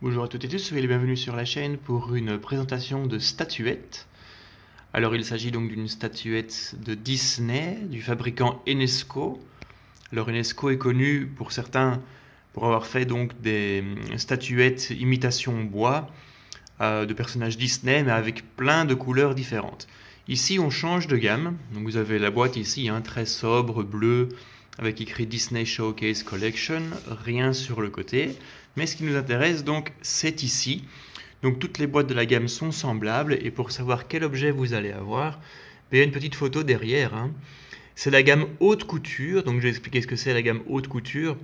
Bonjour à toutes et tous, soyez les bienvenus sur la chaîne pour une présentation de statuettes. Alors il s'agit donc d'une statuette de Disney, du fabricant Enesco. Alors Enesco est connu pour certains pour avoir fait donc des statuettes imitation bois de personnages Disney, mais avec plein de couleurs différentes. Ici on change de gamme, donc vous avez la boîte ici, très sobre, bleue, avec écrit Disney Showcase Collection, rien sur le côté. Mais ce qui nous intéresse donc, c'est ici. Donc toutes les boîtes de la gamme sont semblables, et pour savoir quel objet vous allez avoir, il y a une petite photo derrière. C'est la gamme haute couture, donc je vais expliquer ce que c'est la gamme haute couture.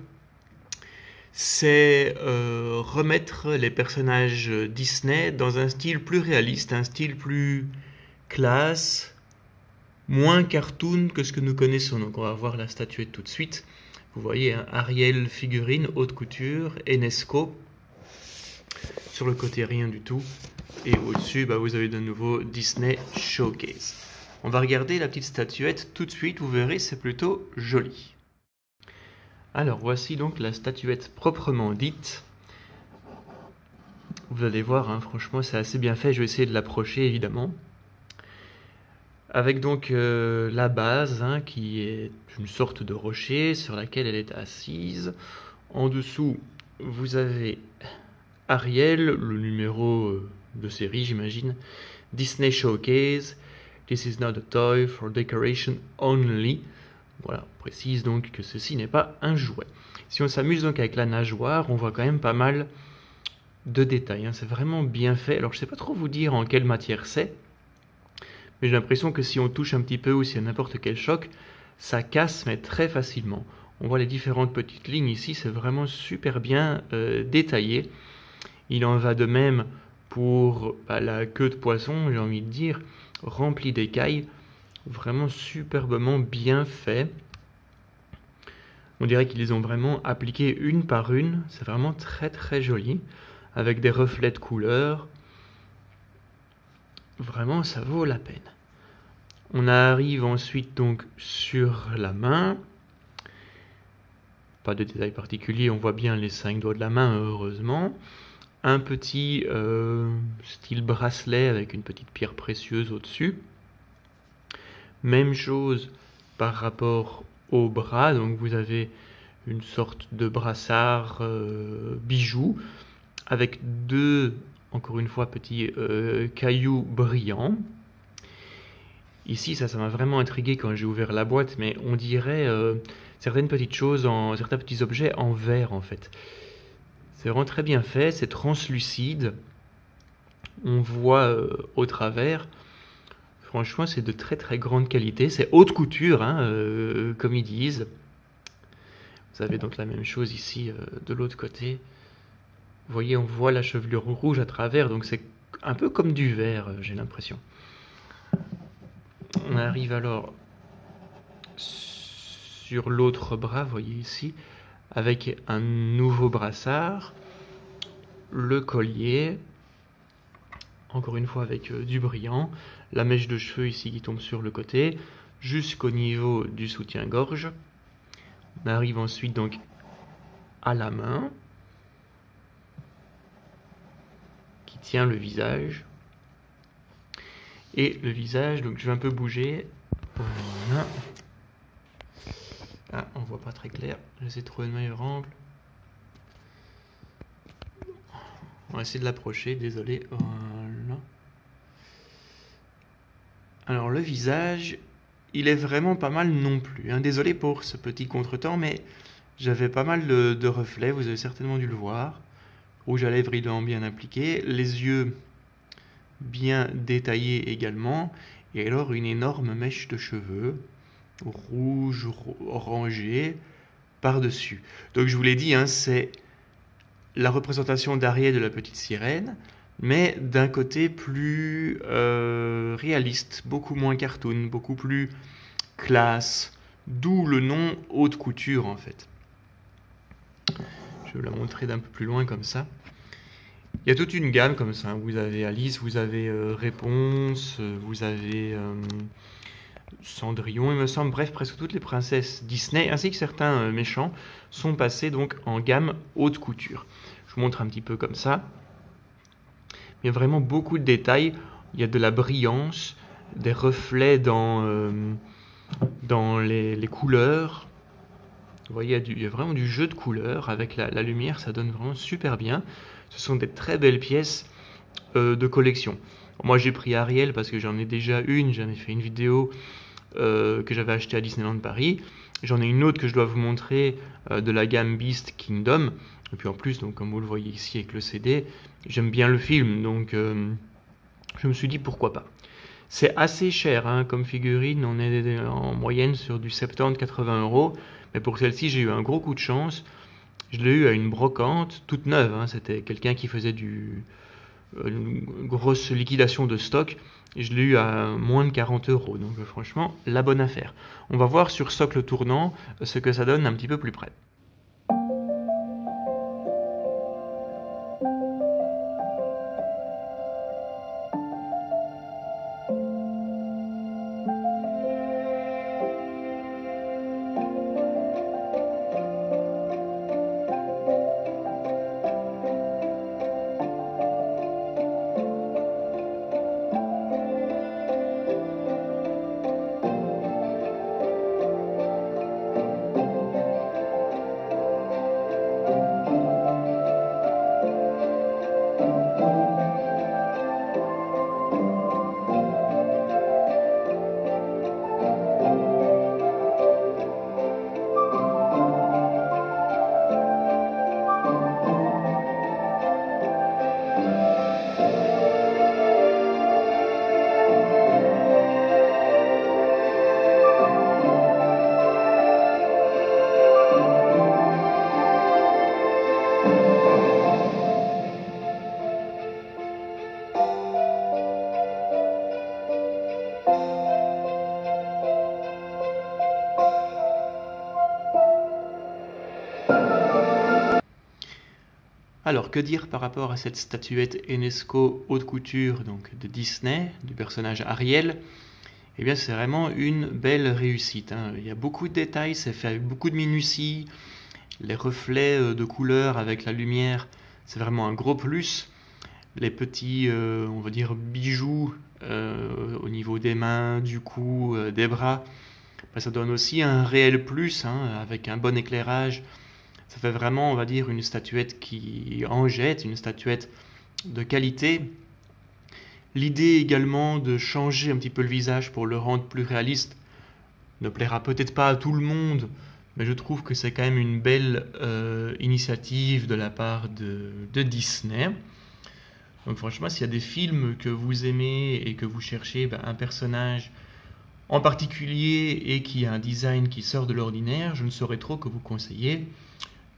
C'est remettre les personnages Disney dans un style plus réaliste, un style plus classe, moins cartoon que ce que nous connaissons. Donc on va voir la statuette tout de suite. Vous voyez, Ariel figurine, haute couture, Enesco. Sur le côté, rien du tout. Et au-dessus, vous avez de nouveau Disney Showcase. On va regarder la petite statuette tout de suite. Vous verrez, c'est plutôt joli. Alors, voici donc la statuette proprement dite. Vous allez voir, franchement, c'est assez bien fait. Je vais essayer de l'approcher, évidemment. Avec donc la base qui est une sorte de rocher sur laquelle elle est assise. En dessous, vous avez Ariel, le numéro de série, j'imagine. Disney Showcase. This is not a toy for decoration only. Voilà, on précise donc que ceci n'est pas un jouet. Si on s'amuse donc avec la nageoire, on voit quand même pas mal de détails. C'est vraiment bien fait. Alors je ne sais pas trop vous dire en quelle matière c'est. Mais j'ai l'impression que si on touche un petit peu ou s'il y a n'importe quel choc, ça casse mais très facilement. On voit les différentes petites lignes ici, c'est vraiment super bien détaillé. Il en va de même pour la queue de poisson, j'ai envie de dire, remplie d'écailles. Vraiment superbement bien fait. On dirait qu'ils les ont vraiment appliquées une par une. C'est vraiment très très joli. Avec des reflets de couleurs. Vraiment, ça vaut la peine. On arrive ensuite donc sur la main. Pas de détail particulier, on voit bien les 5 doigts de la main, heureusement. Un petit style bracelet avec une petite pierre précieuse au-dessus. Même chose par rapport au bras, donc vous avez une sorte de brassard bijou avec deux, encore une fois, petits cailloux brillants. Ici, ça m'a vraiment intrigué quand j'ai ouvert la boîte, mais on dirait certaines petites choses, certains petits objets en verre en fait. C'est vraiment très bien fait, c'est translucide, on voit au travers. Franchement, c'est de très très grande qualité, c'est haute couture, comme ils disent. Vous avez donc la même chose ici de l'autre côté. Vous voyez, on voit la chevelure rouge à travers, donc c'est un peu comme du verre, j'ai l'impression. On arrive alors sur l'autre bras, vous voyez ici, avec un nouveau brassard, le collier, encore une fois avec du brillant, la mèche de cheveux ici qui tombe sur le côté, jusqu'au niveau du soutien-gorge. On arrive ensuite donc à la main, qui tient le visage. Et le visage, donc je vais un peu bouger. Voilà. Ah, on voit pas très clair. J'essaie de trouver le meilleur angle. On va essayer de l'approcher, désolé. Voilà. Alors le visage, il est vraiment pas mal non plus. Désolé pour ce petit contretemps, mais j'avais pas mal de reflets, vous avez certainement dû le voir. Rouge à lèvres brillant bien appliqué. Les yeux bien détaillé également, et alors une énorme mèche de cheveux rouge orangé par-dessus. Donc je vous l'ai dit, c'est la représentation d'Ariel de la petite sirène, mais d'un côté plus réaliste, beaucoup moins cartoon, beaucoup plus classe, d'où le nom haute couture en fait. Je vais la montrer d'un peu plus loin comme ça. Il y a toute une gamme comme ça. Vous avez Alice, vous avez Réponse, vous avez Cendrillon, il me semble, bref, presque toutes les princesses Disney, ainsi que certains méchants, sont passés donc en gamme haute couture. Je vous montre un petit peu comme ça. Il y a vraiment beaucoup de détails, il y a de la brillance, des reflets dans les couleurs. Vous voyez, il y a vraiment du jeu de couleurs, avec la lumière, ça donne vraiment super bien. Ce sont des très belles pièces de collection. Moi j'ai pris Ariel parce que j'en ai déjà une, j'en ai fait une vidéo que j'avais achetée à Disneyland Paris. J'en ai une autre que je dois vous montrer de la gamme Beast Kingdom. Et puis en plus, donc, comme vous le voyez ici avec le CD, j'aime bien le film, donc je me suis dit pourquoi pas. C'est assez cher hein, comme figurine, on est en moyenne sur du 70-80 €. Mais pour celle-ci, j'ai eu un gros coup de chance. Je l'ai eu à une brocante, toute neuve. Hein, c'était quelqu'un qui faisait une grosse liquidation de stock. Et je l'ai eu à moins de 40 €. Donc franchement, la bonne affaire. On va voir sur socle tournant ce que ça donne un petit peu plus près. Alors, que dire par rapport à cette statuette Enesco haute couture donc de Disney, du personnage Ariel? Eh bien, c'est vraiment une belle réussite. Hein. Il y a beaucoup de détails, c'est fait avec beaucoup de minutie. Les reflets de couleurs avec la lumière, c'est vraiment un gros plus. Les petits, on va dire, bijoux au niveau des mains, du cou, des bras, ça donne aussi un réel plus, hein, avec un bon éclairage. Ça fait vraiment, on va dire, une statuette qui en jette, une statuette de qualité. L'idée également de changer un petit peu le visage pour le rendre plus réaliste ne plaira peut-être pas à tout le monde, mais je trouve que c'est quand même une belle initiative de la part de Disney. Donc franchement, s'il y a des films que vous aimez et que vous cherchez un personnage en particulier et qui a un design qui sort de l'ordinaire, je ne saurais trop que vous conseiller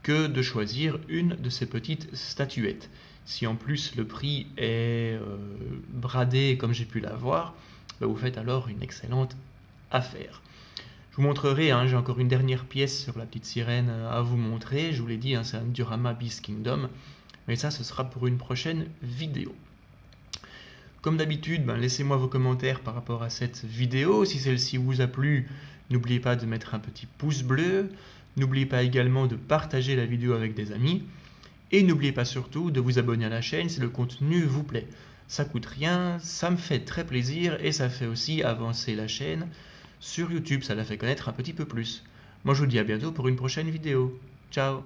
que de choisir une de ces petites statuettes. Si en plus le prix est bradé comme j'ai pu l'avoir, vous faites alors une excellente affaire. Je vous montrerai, hein, j'ai encore une dernière pièce sur la petite sirène à vous montrer. Je vous l'ai dit, hein, c'est un diorama Beast Kingdom, mais ça ce sera pour une prochaine vidéo. Comme d'habitude, laissez-moi vos commentaires par rapport à cette vidéo. Si celle-ci vous a plu, n'oubliez pas de mettre un petit pouce bleu. N'oubliez pas également de partager la vidéo avec des amis. Et n'oubliez pas surtout de vous abonner à la chaîne si le contenu vous plaît. Ça coûte rien, ça me fait très plaisir et ça fait aussi avancer la chaîne sur YouTube. Ça la fait connaître un petit peu plus. Moi je vous dis à bientôt pour une prochaine vidéo. Ciao!